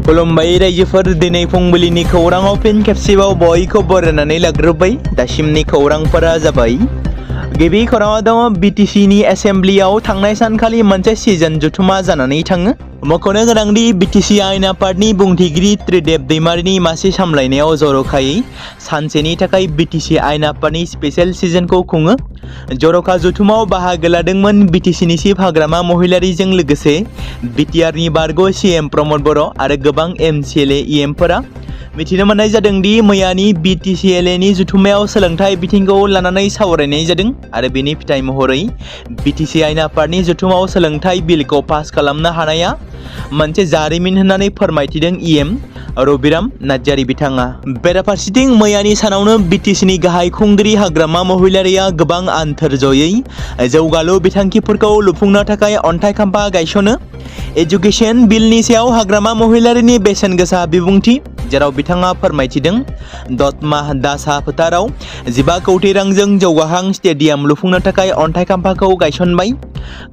खुलुमबाय रायजोफोर दिनै फुंबिलिनि खौराङाव फिन खेबसेबाव बयखौ बरायनानै लाग्रोबाय। दासिमनि खौरांफोरा जाबाय। गिबि खौराङाव दङ बिटिसिनि एसेम्ब्लियाव थांनाय सानखालि मोनसे सिजन जथुमा जानानै थाङो। मख'नो गोनांदि बिटिसि आयेन आफादनि बुंथिगिरि त्रिदेब दैमारिनि मासि सामलायनायाव जर'खायै सानसेनि थाखाय बिटिसि आयेन आफादनि स्पेशल सिजनखौ खुङो। जर'खा जथुमाव बाहागो लादोंमोन बिटिसिनि चिफ हाग्रामा महिलारिजों लोगोसे बिटिआरनि बारग' CM प्रमद बर' आरो गोबां MCLA EMफोरा। मिथिनो मोननाय जादों दि मैयानि BTCLAनि जथुमायाव सोलोंथाइ बिथिंखौ लानानै सावरायनाय जादों आरो बेनि फिथाइ महरै बिटिसि आयेन आफादनि जथुमाव सोलोंथाइ बिलखौ पास खालामनो हानाया मोनसे जारिमिन होननानै फोरमायथिदों EM रबिराम नार्जारी बिथाङा। बेराफारसेथिं मैयानि सानावनो बिटिसिनि गाहाय खुंगिरि हाग्रामा महिलारिया गोबां आन्थोरजयै जौगालु बिथांखिफोरखौ लुफुंनो थाखाय अन्थाइ खाम्फा गायसनो। एजुकेशन बिलनि सायाव हाग्रामा महिलारिनि बेसेन गोसा बिबुंथि, जेराव बिथाङा फोरमायथिदों दतमा दासा फोथाराव 15 कौटि रांजों जौगाहां स्टेडियाम लुफुंनो थाखाय अन्थाइ खाम्फाखौ गायसनबाय।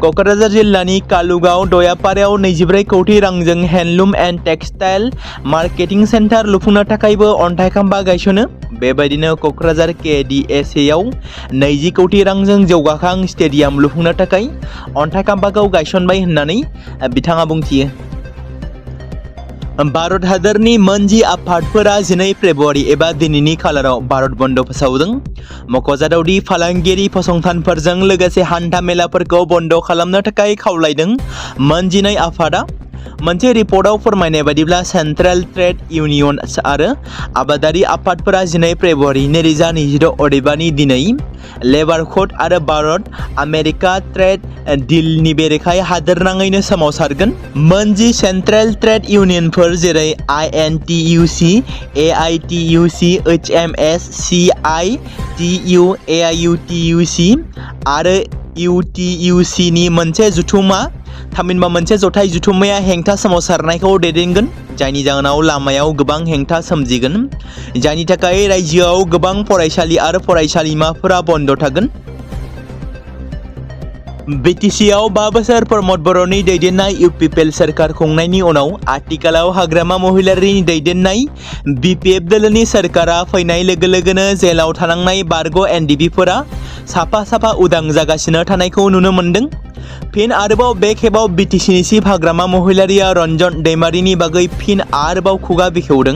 क'क्राझार जिल्लानि कालुगाव दयापारायाव 24 कौटि रांजों handloom and textile marketing centre लुफुंनो थाखायबो अन्थाइ खाम्फा गायसनो। बेबायदिनो क'क्राझार KDSAआव 20 कौटि रांजों जौगाहां स्टेडियाम लुफुंनो थाखाय अन्थाइ खाम्फाखौ गायसनबाय होननानै बिथाङा बुंथियो। भारत हादरनि मोनजि आफादफोरा 12 फेब्रुवारि एबा दिनैनि खालाराव भारत बन्द फोसावदों। मख'जाथावदि फालांगियारि फसंथानफोरजों लोगोसे हान्था मेलाफोरखौ बन्द खालामनो थाखाय खावलायदों मोन 12 आफादा। मोनसे रिपर्टआव फोरमायनाय बायदिब्ला सेन्ट्रेल ट्रेड इउनियन आरो आबादारि आफादफोरा 12 फेब्रुवारि 2022 अदेबानि दिनै लेबार कड आरो भारत आमेरिका ट्रेड डिलनि बेरेखायै हादोरनाङैनो सोमावसारगोन। मोनजि सेन्ट्रेल ट्रेड इउनियनफोर जेरै INTUC, AITUC, HMS, CITU, AIUTUC आरो UTUC नि मोनसे जुथुमा थामहिनबा मोनसे जथाय जुथुमाया हेंथा सोमावसारनायखौ दैदेनगोन, जायनि जाहोनाव लामायाव गोबां हेंथा सोमजिगोन, जायनि थाखाय रायजोआव गोबां फरायसालि आरो फरायसालिमाफोरा बन्द थागोन। बिटिसिआव 5 बोसोर प्रमद बर'नि दैदेननाय UPPL सोरखार खुंनायनि उनाव आथिखालाव हाग्रामा महिलारिनि दैदेननाय BPF दोलोनि सोरखारा फैनाय लोगो लोगोनो जेलाव थानांनाय बारग' NDFBफोरा साफा साफा उदां जागासिनो थानायखौ नुनो मोनदों। फिन आरोबाव बे खेबाव बिटिसिनि चिफ हाग्रामा महिलारिया रन्जन दैमारिनि बागै फिन आरोबाव खुगा बेखेवदों।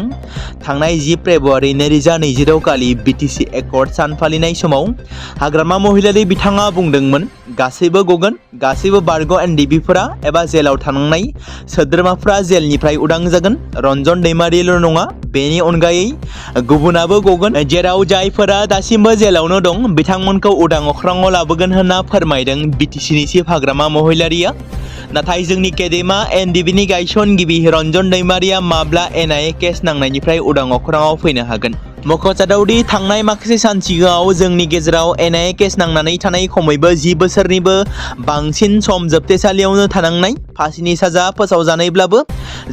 थांनाय 10 फेब्रुवारि 2022 खालि बिटिसि एकर्ड सान फालिनाय समाव हाग्रामा महिलारि बिथाङा बुंदोंमोन गासैबो गगोन, गासैबो बारग' NDFBफोरा एबा जेलाव थानांनाय सोद्रोमाफ्रा जेलनिफ्राय उदां जागोन। रन्जन दैमारिल' नङा, बेनि अनगायै गुबुनाबो गगोन, जेराव जायफोरा दासिमबो जेलावनो दं बिथांमोनखौ उदां अख्राङाव लाबोगोन होनना फोरमायदों बिटिसिनि चिफ हाग्रामा महिलारिया। नाथाय जोंनि गेदेमा NDFBनि गायसनगिरि रन्जन दैमारिया माब्ला NIA केस नांनायनिफ्राय उदां अख्राङाव फैनो हागोन? मख'जाथावदि थांनाय माखासे सान सिगाङाव जोंनि गेजेराव NIA केस नांनानै थानाय खमैबो 10 बोसोरनिबो बांसिन सम जोबथेसालियावनो थानांनाय, फासिनि साजा फोसावजानायब्लाबो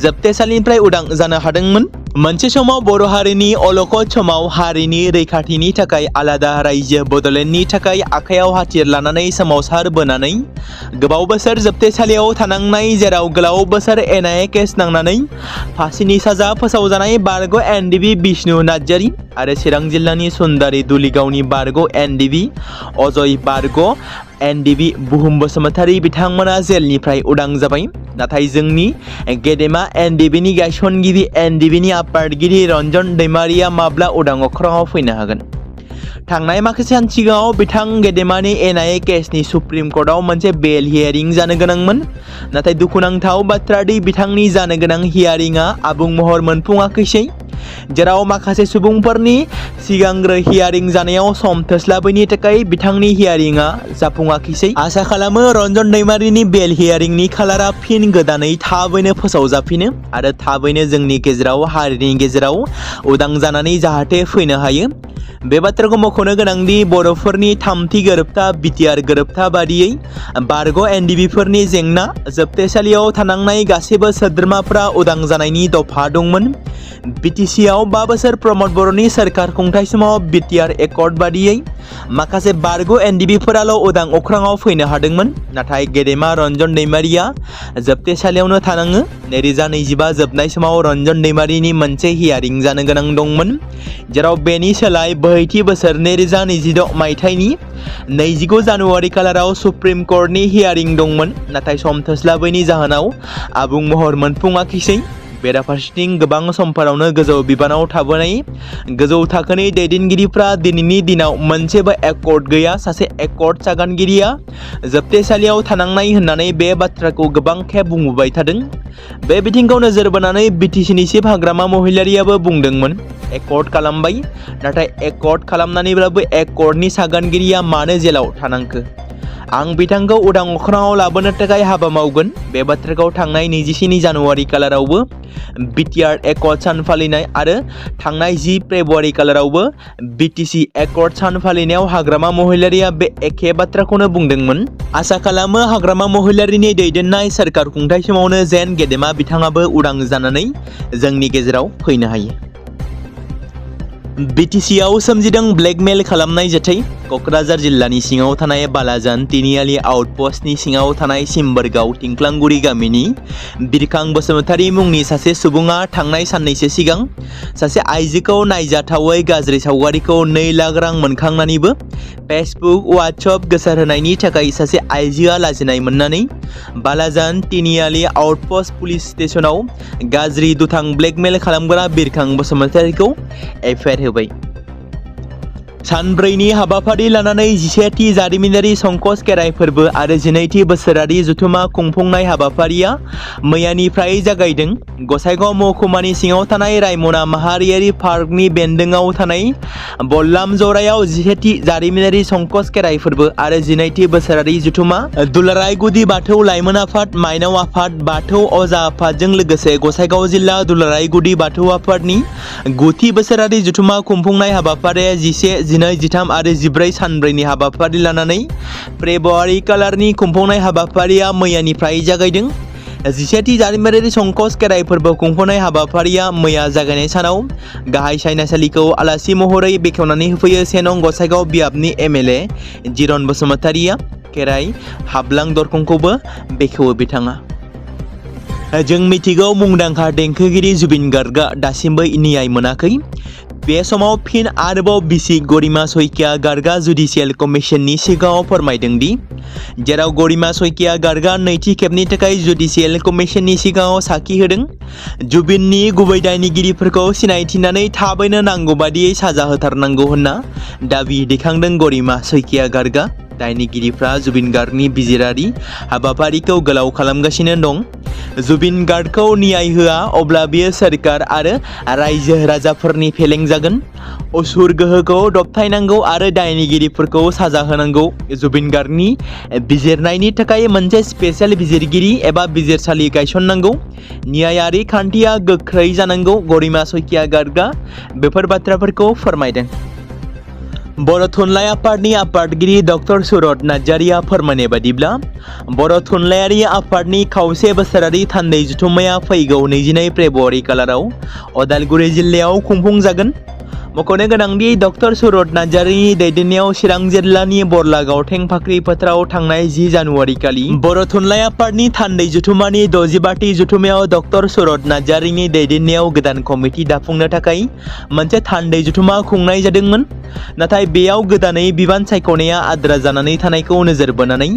जोबथेसालिनिफ्राय उदां जानो हादोंमोन। मोनसे समाव बर' हारिनि अलखद समाव हारिनि रैखाथिनि थाखाय आलादा रायजो बड'लेण्डनि थाखाय आखायाव हाथियार लानानै सोमावसारबोनानै गोबाव बोसोर जोबथेसालियाव थानांनाय, जेराव गोलाव बोसोर NIA केस नांनानै फासिनि साजा फोसावजानाय बारग' NDFB बिष्णु नार्जारी आरो चिरां जिल्लानि सुन्दारि दुलिगावनि बारग' NDFB अजय बारग' NDFB बुहुम बसुमतारी बिथांमोना जेलनिफ्राय उदां जाबाय। नाथाय जोंनि गेदेमा NDFBनि गायसनगिरि NDFBनि आफादगिरि रन्जन दैमारिया माब्ला उदां अख्राङाव फैनो हागोन? थांनाय माखासे सान सिगाङाव बिथां गेदेमानि NIA केसनि सुप्रिम कर्टआव मोनसे बेल हियारिं जानो गोनांमोन। नाथाय दुखुनांथाव बाथ्रा दि बिथांनि जानो गोनां हियारिंआ आबुं महर मोनफुङाखैसै, जेराव माखासे सुबुंफोरनि सिगांग्रो हियारिं जानायाव सम थोस्लाबैनि थाखाय बिथांनि हियारिंआ जाफुङाखैसै। आसा खालामो रन्जन दैमारिनि बेल हियारिंनि खालारा फिन गोदानै थाबैनो फोसावजाफिनो आरो थाबैनो जोंनि गेजेराव हारिनि गेजेराव उदां जानानै जाहाथे फैनो हायो। बे बाथ्राखौ मख'नो गोनांदि बर'फोरनि थामथि गोरोबथा BTR गोरोबथा बादियै बारग' NDFBफोरनि जेंना जोबथेसालियाव थानांनाय गासैबो सोद्रोमाफ्रा उदां जानायनि दफा दंमोन। बिटिसिआव 5 बोसोर प्रमद बर'नि सोरखार खुंथाय समाव बिटिआर एकर्ड बादियै माखासे बारग' एनडिएफबिफोराल' उदां अख्राङाव फैनो हादोंमोन। नाथाय गेदेमा रन्जन दैमारिया जोबथेसालियावनो थानाङो। 2025 जोबनाय समाव रन्जन दैमारिनि मोनसे हियारिं जानो गोनां दंमोन, जेराव बेनि सोलाय बोहैथि बोसोर 2026 मायथाइनि 29 जानुवारि खालाराव सुप्रिम कर्टनि हियारिं दंमोन। नाथाय सम थोस्लाबैनि जाहोनाव आबुं महर मोनफुङाखैसै। बेराफारसेथिं गोबां समफोरावनो गोजौ बिबानाव थाबोनाय गोजौ थाखोनि दैदेनगिरिफ्रा दिनैनि दिनाव मोनसेबो एकर्ड गैया, सासे एकर्ड सागानगिरिया जोबथेसालियाव थानांनाय होननानै बे बाथ्राखौ गोबां खेब बुंबोबाय थादों। बे बिथिंखौ नोजोर बोनानै बिटिसिनि चिफ हाग्रामा महिलारियाबो बुंदोंमोन, एकर्ड खालामबाय, नाथाय एकर्ड खालामनानैब्लाबो एकर्डनि सागानगिरिया मानो जेलाव थानांखो? आं बिथांखौ उदां अख्राङाव लाबोनो थाखाय हाबा मावगोन। बे बाथ्राखौ थांनाय 24 जानुवारि खालारावबो बिटिआर एकर्ड सान फालिनाय आरो थांनाय 10 फेब्रुवारि खालारावबो बिटिसि एकर्ड सान फालिनायाव हाग्रामा महिलारिया बे एखे बाथ्राखौनो बुंदोंमोन। आसा खालामो हाग्रामा महिलारिनि दैदेननाय सोरखार खुंथाय समावनो जेन गेदेमा बिथाङाबो उदां जानानै जोंनि गेजेराव फैनो हायो। बिटिसिआव सोमजिदों ब्लेकमेल खालामनाय जाथाय। क'क्राझार जिल्लानि सिङाव थानाय बालाजान तिनिआलि आउटपस्टनि सिङाव थानाय सिम्बोरगाव तिंख्लांगुरि गामिनि बिरखां बसुमतारी मुंनि सासे सुबुङा थांनाय साननैसो सिगां सासे आइजोखौ नायजाथावै गाज्रि सावगारिखौ 2 लाख रां मोनखांनानैबो फेसबुक, वाट्सएप गोसारहोनायनि थाखाय सासे आइजोआ लाजिनाय मोननानै बालाजान तिनिआलि आउटपस्ट पुलिस स्टेशनाव गाज्रि दुथां ब्लेकमेल खालामग्रा बिरखां बसुमतारीखौ एफआइआर होबाय। सानब्रैनि हाबाफारि लानानै 11थि जारिमिनारि संकस खेराइ फोरबो आरो 12थि बोसोरारि जथुमा खुंफुंनाय हाबाफारिया मैयानिफ्राय जागायदों। गसाइगाव महकुमानि सिङाव थानाय रायमना माहारियारि पार्कनि बेन्दोङाव थानाय बल्लाम जरायाव 11थि जारिमिनारि संकस खेराइ फोरबो आरो 12थि बोसोरारि जथुमा दुलाराय गुदि बाथौ लाइमोन आफाद, माइनाव आफाद, बाथौ अजा आफादजों लोगोसे गसाइगाव जिल्ला दुलाराय गुदि बाथौ आफादनि 9थि बोसोरारि जथुमा खुंफुंनाय हाबाफारिया 11, 12, 13 आरो 14 सानब्रैनि हाबाफारि लानानै फेब्रुवारि खालारनि खुंफुंनाय हाबाफारिया मैयानिफ्राय जागायदों। 11थि जारिमिनारि संकस खेराइ फोरबो खुंफुंनाय हाबाफारिया मैया जागायनाय सानाव गाहाय सायनासालिखौ आलासि महरै बेखेवनानै होफैयो 1 नं गसाइगाव बियाबनि एमएलए जिरन बसुमतारीया। खेराइ हाबलां दरखंखौबो बेखेवो बिथाङा। जों मिथिगौ मुंदांखा देंखोगिरि जुबिन गार्गआ दासिमबो न्याय मोनाखै। बे समाव फिन आरोबाव बिसि गरिमा सइकिया गार्गआ जुडिशियेल कमिसननि सिगाङाव फोरमायदों दि जेराव गरिमा सइकिया गार्गआ नैथि खेबनि थाखाय जुडिशियेल कमिसननि सिगाङाव साखि होदों, जुबिननि गुबै दायनिगिरिफोरखौ सिनायथिनानै थाबैनो नांगौ बादियै साजा होथारनांगौ होनना दाबि दैखांदों गरिमा सइकिया गार्गआ। दायनिगिरिफ्रा जुबिन गार्गनि बिजिरारि हाबाफारिखौ गोलाव खालामगासिनो दं। जुबिन गार्गखौ न्याय होआ अब्ला बियो सोरखार आरो रायजो राजाफोरनि फेलें जागोन। असुर गोहोखौ दबथायनांगौ आरो दायनिगिरिफोरखौ साजा होनांगौ। जुबिन गार्गनि बिजिरनायनि थाखाय मोनसे स्पेशेल बिजिरगिरि एबा बिजिरसालि गायसननांगौ। न्यायारि खान्थिया गोख्रै जानांगौ। गरिमा सइकिया गार्गआ बेफोर बाथ्राफोरखौ फोरमायदों। बर' थुनलाइ आफादनि आफादगिरि डक्टर सुरत नार्जारिया फोरमायनाय बादिब्ला बर' थुनलाइयारि आफादनि खावसे बोसोरारि थान्दै जथुम्माया फैगौ 22 फेब्रुवारि खालाराव अदालगुरि जिल्लायाव खुंफुंजागोन। मख'नो गोनांदि डक्टर सुरत नार्जारिनि दैदेननायाव चिरां जिल्लानि बरलागाव थेंफाख्रि फोथाराव थांनाय 10 जानुवारि खालि बर' थुनलाइ आफादनि थान्दै जथुम्मानि 65थि जथुम्मायाव डक्टर सुरत नार्जारिनि दैदेननायाव गोदान कमिटि दाफुंनो थाखाय मोनसे थान्दै जथुम्मा खुंनाय जादोंमोन। नाथाय बेयाव गोदानै बिबान सायख'नाया आद्रा जानानै थानायखौ नोजोर बोनानै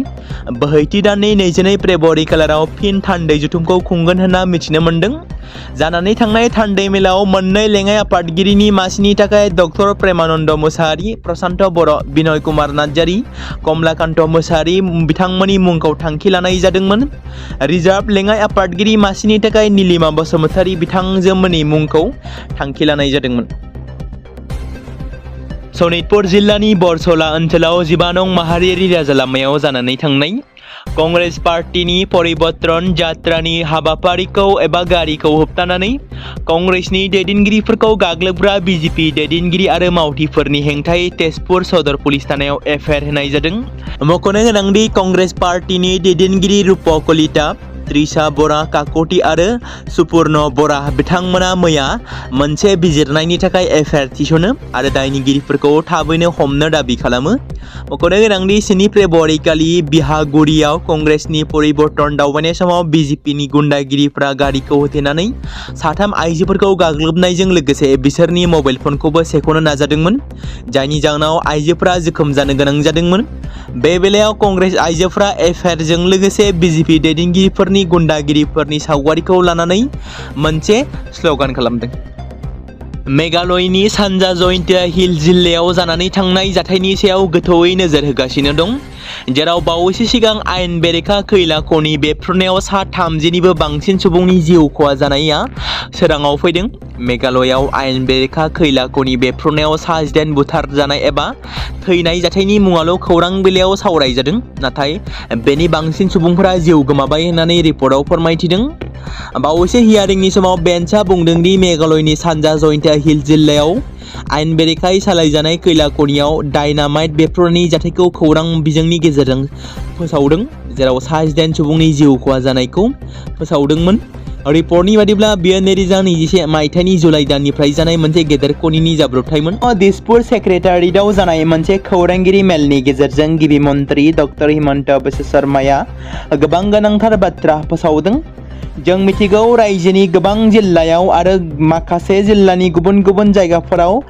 बोहैथि दाननि 22 फेब्रुवारि खालाराव फिन थान्दै जथुमखौ खुंगोन होनना मिथिनो मोन्दों। जानानै थांनाय थान्दै मेलाव मोननै लेङाइ आफादगिरिनि मासिनि थाखाय डक्टर प्रेमानन्द मोसाहारि, प्रशान्त बर', बिनय कुमार नार्जारि, कमलाकान्त मोसाहारि बिथांमोननि मुंखौ थांखि लानाय जादोंमोन। रिजार्भ लेङाइ आफादगिरि मासिनि थाखाय नीलिमा बसुमतारी बिथांजोमोननि मुंखौ थांखि लानाय जादोंमोन। सनितपुर जिल्लानि बरसला ओनसोलाव 15 नं माहारियारि राजालामायाव जानानै थांनाय कंग्रेस पार्टीनि परिबर्तन जात्रानि हाबाफारिखौ एबा गारिखौ होबथानानै कंग्रेसनि दैदेनगिरिफोरखौ गाग्लोबग्रा बिजेपि दैदेनगिरि आरो मावथिफोरनि हेंथायै तेजपुर सदर पुलिस थानायाव एफआइआर होनाय जादों। मख'नो गोनांदि कंग्रेस पार्टीनि दैदेनगिरि रूप कलिता, त्रिशा बरा काकति आरो सुपुर्ण बरा बिथांमोना मैया मोनसे बिजिरनायनि थाखाय एफआइआर थिसनो आरो दायनिगिरिफोरखौ थाबैनो हमनो दाबि खालामो। मख'नो गोनांदि 7 फेब्रुवारि खालि बिहागुरियाव कंग्रेसनि परिबर्तन दावबायनाय समाव बिजेपिनि गुन्डागिरिफ्रा गारिखौ होथेनानै 3 आइजोफोरखौ गाग्लोबनायजों लोगोसे बिसोरनि मबाइल फनखौबो सेख'नो नाजादोंमोन, जायनि जाहोनाव आइजोफोरा जोखोम जानो गोनां जादोंमोन। बे बेलायाव कंग्रेस आइजोफोरा एफआइआरजों लोगोसे बिजेपि दैदेनगिरिफोरनि गुन्डागिरिफोरनि सावगारिखौ लानानै मोनसे स्ल'गान खालामदों। मेघालयनि सानजा जयन्तिया हिल जिल्लायाव जानानै थांनाय जाथायनि सायाव गोथौयै नोजोर होगासिनो दं, जेराव बावैसो सिगां आयेन बेरेखा खैला खनि बेफ्रुनायाव 30निबो बांसिन सुबुंनि जिउ खहा जानाया सोराङाव फैदों। मेघालयआव आयेन बेरेखा खैला खनि बेफ्रुनायाव 8 बुथारजानाय एबा थैनाय जाथायनि मुङाल' खौरां बिलाइयाव सावरायजादों, नाथाय बेनि बांसिन सुबुंफोरा जिउ गोमाबाय होननानै रिपर्टआव फोरमायथिदों। बावैसो हियारिंनि समाव बेन्चआ बुंदों दि मेघालयनि सानजा जयन्तिया हिल जिल्लायाव आयेन बेरेखायै सालायजानाय खैला खनियाव डायनामाइट बेफ्रुनायनि जाथायखौ खौरां बिजोंनि गेजेरजों फोसावदों, जेराव 8 सुबुंनि जिउ खहा जानायखौ फोसावदोंमोन। रिपर्टनि बादिब्ला बेयो 2021 मायथाइनि जुलाइ दाननिफ्राय जानाय मोनसे गेदेर खनिनि जाब्रबथायमोन। दिसपुर सेक्रेटारियेटआव जानाय मोनसे खौरांगिरि मेलनि गेजेरजों गिबि मन्त्रि डक्टर हिमन्त बिश्व शर्माया गोबां गोनांथार बाथ्रा फोसावदों। जों मिथिगौ रायजोनि गोबां जिल्लायाव आरो माखासे जिल्लानि गुबुन गुबुन जायगाफोराव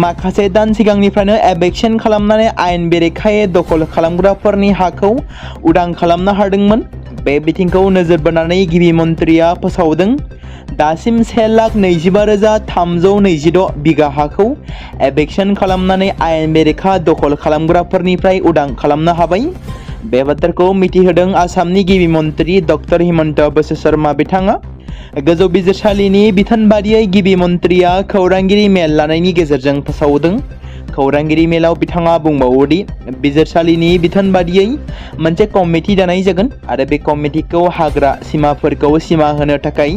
माखासे दान सिगांनिफ्रायनो एभेक्शन खालामनानै आयेन बेरेखायै दखल खालामग्राफोरनि हाखौ उदां खालामनो हादोंमोन। बे बिथिंखौ नोजोर बोनानै गिबि मन्थ्रिया फोसावदों, दासिम 1,25,326 बिगा हाखौ एभेक्शन खालामनानै आयेन बेरेखा दखल खालामग्राफोरनिफ्राय उदां खालामनो हाबाय। बे बाथ्राखौ मिथिहोदों आसामनि गिबि मन्थ्रि डक्टर हिमन्त बिश्व शर्मा बिथाङा। गोजौ बिजिरसालिनि बिथोन बादियै गिबि मन्थ्रिया खौरांगिरि मेल लानायनि गेजेरजों फोसावदों। खौरांगिरि मेलाव बिथाङा बुंबावोदि बिजिरसालिनि बिथोन बादियै मोनसे कमिटि दानाय जागोन आरो बे कमिटिखौ हाग्रा सिमाफोरखौ सिमा होनो थाखाय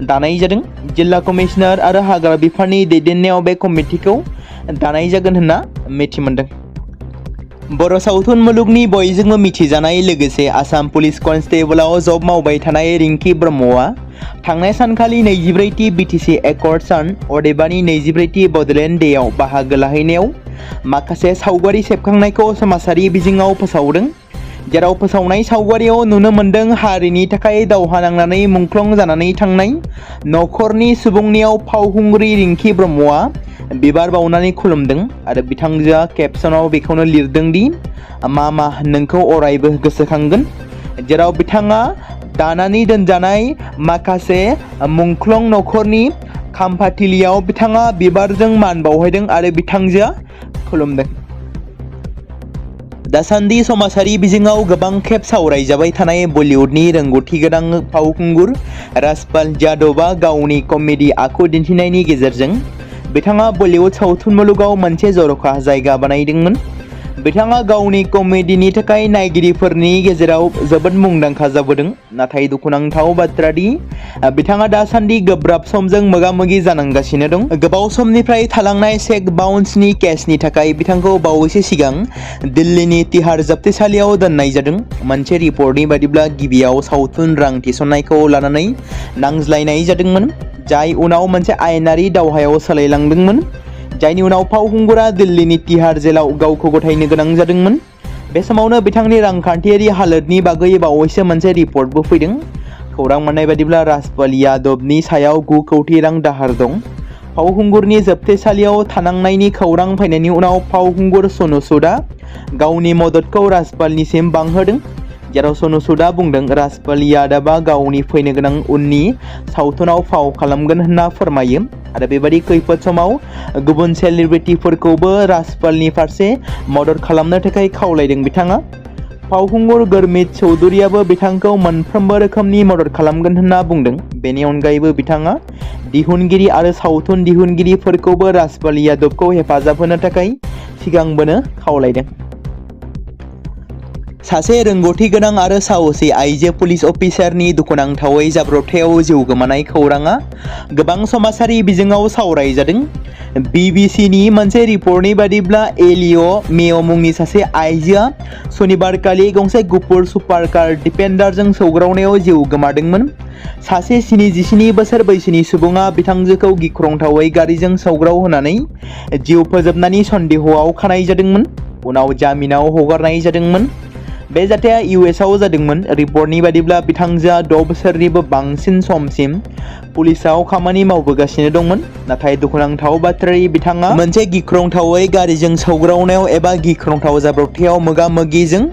दानाय जादों। जिल्ला कमिशनार आरो हाग्रा बिफाननि दैदेननायाव बे कमिटिखौ दानाय जागोन होनना मिथि मोनदों। बर' सावथुन मुलुगनि बयजोंबो मिथिजानाय लोगोसे आसाम पुलिस कन्स्टेबलाव जब मावबाय थानाय रिंकी ब्रह्मआ थांनाय सानखालि 24थि बिटिसि एकर्ड सान अदेबानि 24थि बड'लेण्ड डेआव बाहागो लाहैनायाव माखासे सावगारि सेबखांनायखौ समाजारि बिजोङाव फोसावदों, जेराव फोसावनाय सावगारियाव नुनो मोन्दों हारिनि थाखाय दावहा नांनानै मुंख्लं जानानै थांनाय नखरनि सुबुंनियाव फावखुंग्रि रिंकी ब्रह्मआ बिबार बावनानै खुलुमदों आरो बिथांजोआ केपसनाव बेखौनो लिरदों दि मामा नोंखौ अरायबो गोसोखांगोन, जेराव बिथाङा दानानै दोनजानाय माखासे मुंख्लं नखरनि खाम्फाथिलियाव बिथाङा बिबारजों मान बावहैदों आरो बिथांजोआ खुलुमदों। दासान्दि समाजारि बिजोङाव गोबां खेब सावरायजाबाय थानाय बलिउडनि रोंगौथि गोनां फावखुंगुर राजपाल यादवआ गावनि कमेडि आखु दिन्थिनायनि गेजेरजों बिथाङा बलिउड सावथुन मुलुगाव मोनसे जर'खा जायगा बानायदोंमोन। बिथाङा गावनि कमेडिनि थाखाय नायगिरिफोरनि गेजेराव जोबोद मुंदांखा जाबोदों, नाथाय दुखुनांथाव बाथ्रा दि बिथाङा दासान्दि गोब्राब समजों मोगा-मोगि जानांगासिनो दं। गोबाव समनिफ्राय थालांनाय चेक बाउन्सनि केसनि थाखाय बिथांखौ बावैसो सिगां दिल्लीनि तिहार जोबथेसालियाव दोननाय जादों। मोनसे रिपर्टनि बादिब्ला गिबियाव सावथुन रां थिसननायखौ लानानै नांज्लायनाय जादोंमोन, जाय उनाव मोनसे आयेनारि दावहायाव सोलायलांदोंमोन, जायनि उनाव फावखुंगुरा दिल्लीनि तिहार जेलाव गावखौ गथायनो गोनां जादोंमोन। बे समावनो बिथांनि रांखान्थियारि हालोदनि बागै बावैसो मोनसे रिपर्टबो फैदों। खौरां मोननाय बादिब्ला राजपाल यादवनि सायाव 9 कौटि रां दाहार दं। फावखुंगुरनि जोबथेसालियाव थानांनायनि खौरां फैनायनि उनाव फावखुंगुर सनु सूदआ गावनि मददखौ राजपालनिसिम बांहोदों, जेराव सनु सूदआ बुंदों राजपाल यादवआ गावनि फैनो गोनां उननि सावथुनाव फाव खालामगोन होनना फोरमायो आरो बेबादि खैफोद समाव गुबुन सेलिब्रिटिफोरखौबो राजपालनि फारसे मदद खालामनो थाखाय खावलायदों बिथाङा। फावखुंगुर गुरमीत चौधुरीयाबो बिथांखौ मोनफ्रोमबो रोखोमनि मदद खालामगोन होनना बुंदों। बेनि अनगायैबो बिथाङा दिहुनगिरि आरो सावथुन दिहुनगिरिफोरखौबो राजपाल यादवखौ हेफाजाब होनो थाखाय सिगांबोनो खावलायदों। सासे रोंगौथि गोनां आरो साहसि आइजो पुलिस अफिसारनि दुखुनांथावै जाब्रबथायाव जिउ गोमानाय खौराङा गोबां समाजारि बिजोङाव सावरायजादों। BBC-नि मोनसे रिपर्टनि बादिब्ला एलिय' मेय' मुंनि सासे आइजोआ सनिबारखालि गंसे गुफुर सुपारकार डिफेन्डारजों सौग्रावनायाव जिउ गोमादोंमोन। सासे 77 बोसोर बैसोनि सुबुङा बिथांजोखौ गिख्रंथावै गारिजों सौग्राव होनानै जिउ फोजोबनायनि सन्देहआव खानाय जादोंमोन, उनाव जामिनाव हगारनाय जादोंमोन। बे जाथाया US-आव जादोंमोन। रिपर्टनि बादिब्ला बिथांजोआ 6 बोसोरनिबो बांसिन समसिम पुलिसाव खामानि मावबोगासिनो दंमोन, नाथाय दुखुनांथाव बाथ्रायै बिथाङा मोनसे गिख्रंथावै गारिजों सौग्रावनायाव एबा गिख्रंथाव जाब्रबथायाव मोगा-मोगिजों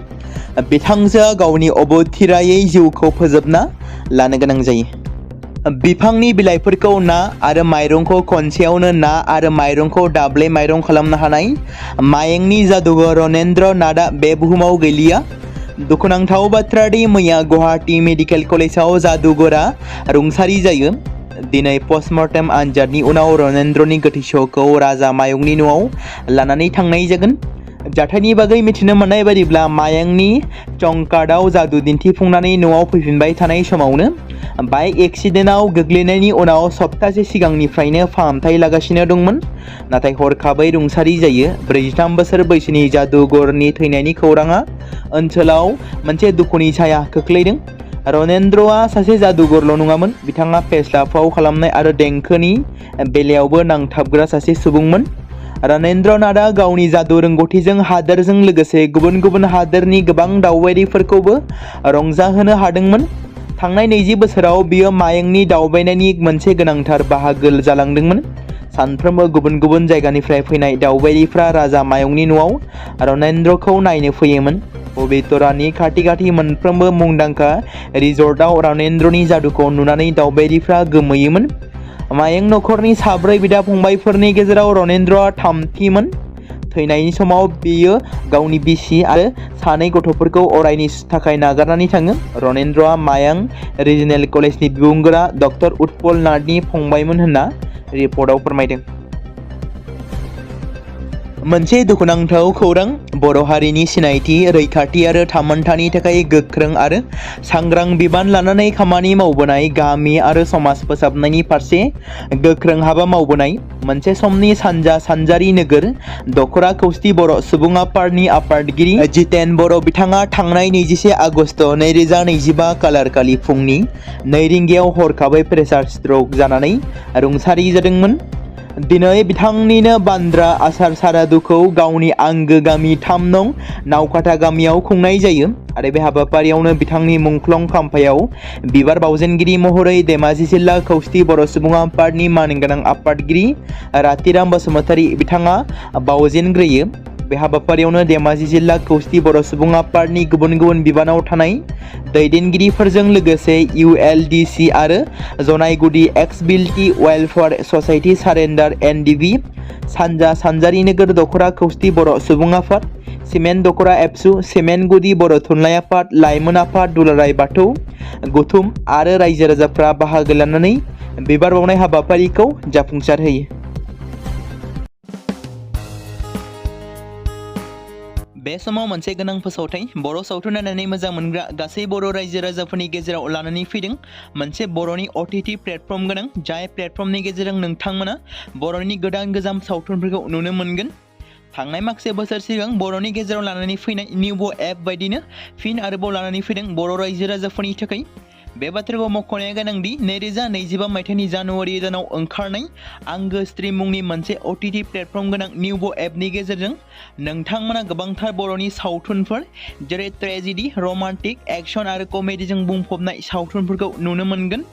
बिथांजोआ गावनि अबथिरायै जिउखौ फोजोबना लानो गोनां जायो। बिफांनि बिलाइफोरखौ ना आरो माइरंखौ खनसेयावनो ना आरो माइरंखौ दाब्ले माइरं खालामनो हानाय मायेंनि जादुगर रनेन्द्र नाथआ बे बुहुमाव गैलिया। दुखुनांथाव बाथ्रा दि मैया गुवाहाटी मेडिकेल कलेजाव जादुगरा रुंसारि जायो। दिनै पस्टमर्टेम आनजादनि उनाव रनेन्द्रनि गोथै सह'खौ राजा मायंनि न'आव लानानै थांनाय जागोन। जाथायनि बागै मिथिनो मोननाय बादिब्ला मायंनि चंकाटआव जादु दिन्थिफुंनानै न'आव फैफिनबाय थानाय समावनो बाइक एक्सिडेन्टआव गोग्लैनायनि उनाव सप्तासे सिगांनिफ्रायनो फाहामथाय लागासिनो दंमोन, नाथाय हरखाबै रुंसारि जायो। 43 बोसोर बैसोनि जादुगरनि थैनायनि खौराङा ओनसोलाव मोनसे दुखुनि साया खोख्लैदों। रनेन्द्रआ सासे जादुगरल' नङामोन, बिथाङा फेस्ला फाव खालामनाय आरो देंखोनि बेलायावबो नांथाबग्रा सासे सुबुंमोन। रनेन्द्र नाथआ गावनि जादु रोंग'थिजों हादोरजों लोगोसे गुबुन गुबुन हादोरनि गोबां दावबायारिफोरखौबो रंजाहोनो हादोंमोन। थांनाय 20 बोसोराव बियो मायंनि दावबायनायनि मोनसे गोनांथार बाहागो जालांदोंमोन। सानफ्रोमबो गुबुन गुबुन जायगानिफ्राय फैनाय दावबायारिफ्रा राजा मायंनि न'आव रनेन्द्रखौ नायनो फैयोमोन। बबितरानि खाथि मोनफ्रोमबो मुंदांखा रिजर्टआव रनेन्द्रनि जादुखौ नुनानै दावबायारिफ्रा गोमोयोमोन। मायं नखरनि 4 बिदा-फंबायफोरनि गेजेराव रनेन्द्रआ थामथिमोन। थैनायनि समाव बियो गावनि बिसि आरो 2 गथ'फोरखौ अरायनि थाखाय नागारनानै थाङो। रनेन्द्रआ मायं रिजनेल कलेजनि बिबुंगोरा डक्टर उत्पल नाथनि फंबायमोन होनना रिपर्टआव फोरमायदों। मोनसे दुखुनांथाव खौरां। बर' हारिनि सिनायथि, रैखाथि आरो थामोनथानि थाखाय गोख्रों आरो सांग्रां बिबान लानानै खामानि मावबोनाय, गामि आरो समाज फोसाबनायनि फारसे गोख्रों हाबा मावबोनाय मोनसे समनि सानजारि नोगोर दख'रा खौस्टि बर' सुबुं आफादनि आफादगिरि जितेन बर' बिथाङा थांनाय 21 आगस्ट 2025 खालारखालि फुंनि 2 रिंगायाव हरखाबै प्रेसार स्ट्रक जानानै रुंसारि जादोंमोन। दिनै बिथांनिनो बान्द्रा आसार सारादुखौ गावनि आंगो गामि 3 नं नावकाटा गामियाव खुंनाय जायो आरो बे हाबाफारियावनो बिथांनि मुंख्लं खाम्फायाव बिबार बावजेनगिरि महरै धेमाजि जिल्ला खौस्टि बर' सुबुं आफादनि मानगोनां आफादगिरि रातिराम बसुमतारी बिथाङा बावजेनग्रोयो। बे हाबाफारियावनो धेमाजि जिल्ला खौस्टि बर' सुबुं आफादनि गुबुन गुबुन बिबानाव थानाय दैदेनगिरिफोरजों लोगोसे ULDC आरो जनायगुदि एक्सबिलिटि वेलफेयार ससाइटि सारेन्डार NDFB, सानजारि नोगोर दख'रा खौस्टि बर' सुबुं आफाद, सिमेन्ट दख'रा एबसु, सिमेन्ट गुदि बर' थुनलाइ आफाद, लाइमोन आफाद दुलाराय बाथौ गौथुम आरो रायजो राजाफ्रा बाहागो लानानै बिबार बावनाय हाबाफारिखौ जाफुंसार होयो। बे समाव मोनसे गोनां फोसावथाय बर' सावथुन नायनानै मोजां मोनग्रा गासै बर' रायजो राजाफोरनि गेजेराव लानानै फैदों मोनसे बर'नि OTT प्लेटफर्म गोनां, जाय प्लेटफर्मनि गेजेरजों नोंथांमोना बर'नि गोदान गोजाम सावथुनफोरखौ नुनो मोनगोन। थांनाय माखासे बोसोर सिगां बर'नि गेजेराव लानानै फैनाय निउबो एप बायदिनो फिन आरोबाव लानानै फैदों बर' रायजो राजाफोरनि थाखाय। बे बाथ्राखौ मख'नाया गोनांदि 2025 मायथाइनि जानुवारि दानाव ओंखारनाय आंगो स्ट्रिम मुंनि मोनसे OTT प्लेटफर्म गोनां निउबो एपनि गेजेरजों नोंथांमोना गोबांथार बर'नि सावथुनफोर जेरै ट्रेजेडि, रमान्टिक, एक्सन आरो कमेडिजों बुंफबनाय सावथुनफोरखौ नुनो मोनगोन।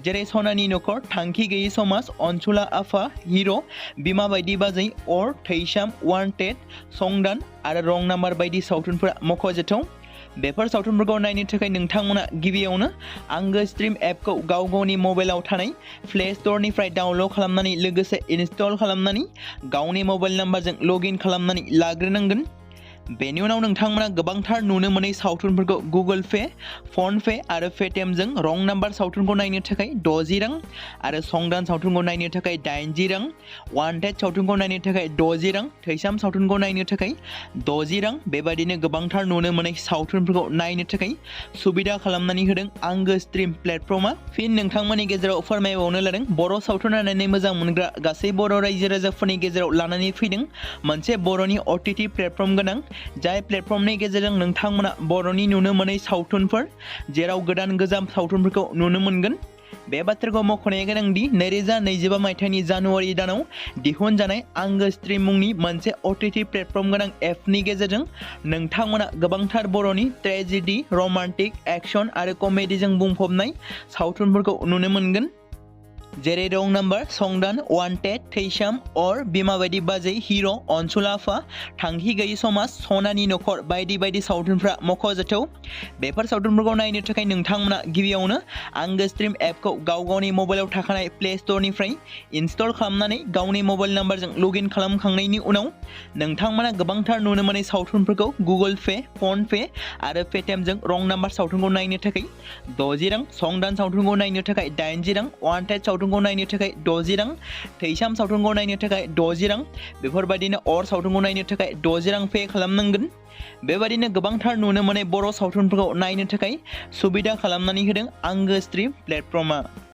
जेरै सनानि नखर, थांखि गैयै समाज, अनसुला आफा, हिर', बिमा बायदि बाजै, अर, थैसाम, वान्टेड, संदान आरो रं नाम्बार बायदि सावथुनफोरा मख'जाथाव। बेफोर सावथुनफोरखौ नायनो थाखाय नोंथांमोना गिबियावनो आंगो स्ट्रिम एपखौ गाव गावनि मबाइलाव थानाय प्ले स्ट'रनिफ्राय डाउनल'ड खालामनानै लोगोसे इनस्टल खालामनानै गावनि मबाइल नाम्बारजों लग इन खालामनानै लाग्रोनांगोन। बेनि उनाव नोंथांमोना गोबांथार नुनो मोनै सावथुनफोरखौ गुगोल पे, फन पे आरो पेटिएमजों रं नाम्बार सावथुनखौ नायनो थाखाय 60 रां आरो संदान सावथुनखौ नायनो थाखाय 80 रां, वान्टेड सावथुनखौ नायनो थाखाय 60 रां, थैसाम सावथुनखौ नायनो थाखाय 60 रां बेबायदिनो गोबांथार नुनो मोनै सावथुनफोरखौ नायनो थाखाय सुबिदा खालामनानै होदों आंगो स्ट्रिम प्लेटफर्मा। फिन नोंथांमोननि गेजेराव फोरमायबावनो लादों बर' सावथुन नायनानै मोजां मोनग्रा गासै बर' रायजो राजाफोरनि गेजेराव लानानै फैदों मोनसे बर'नि OTT प्लेटफर्म गोनां, जाय प्लेटफर्मनि गेजेरजों नोंथांमोना बर'नि नुनो मोनै सावथुनफोर जेराव गोदान गोजाम सावथुनफोरखौ नुनो मोनगोन। बे बाथ्राखौ मख'नाया गोनांदि 2025 मायथाइनि जानुवारि दानाव दिहुनजानाय आंगो स्ट्रिम मुंनि मोनसे OTT प्लेटफर्म गोनां एपनि गेजेरजों नोंथांमोना गोबांथार बर'नि ट्रेजेडि, रमान्टिक, एक्शन आरो कमेडिजों बुंफबनाय सावथुनफोरखौ नुनो मोनगोन। जेरै रं नाम्बार, संदान, वान्टेड, थैसाम, अर, बिमा बायदि बाजै, हिर', अनसुल आफा, थांखि गैयि समाज, सनानि नखर बायदि बायदि सावथुनफ्रा मख'जाथाव। बेफोर सावथुनफोरखौ नायनो थाखाय नोंथांमोना गिबियावनो आंगो स्ट्रिम एपखौ गावनि मबाइलाव थाखानाय प्ले स्ट'रनिफ्राय इनस्टल खालामनानै गावनि मबाइल नाम्बारजों लगइन खालामखांनायनि उनाव नोंथांमोना गोबांथार नुनो मोनै सावथुनफोरखौ गुगोल पे, फन पे आरो पेटिएमजों रं नाम्बार सावथुनखौ नायनो थाखाय 60 रां, संदान सावथुनखौ नायनो थाखाय 80 रां, वान्टेड सावथुनखौ नायनो थाखाय 60 रां, थैसाम सावथुनखौ नायनो थाखाय 60 रां बेफोरबायदिनो अर सावथुनखौ नायनो थाखाय 60 रां पे खालामनांगोन। बेबायदिनो गोबांथार नुनो मोनै बर' सावथुनफोरखौ नायनो थाखाय सुबिदा खालामनानै होदों आंगो स्ट्रिम प्लेटफर्मा।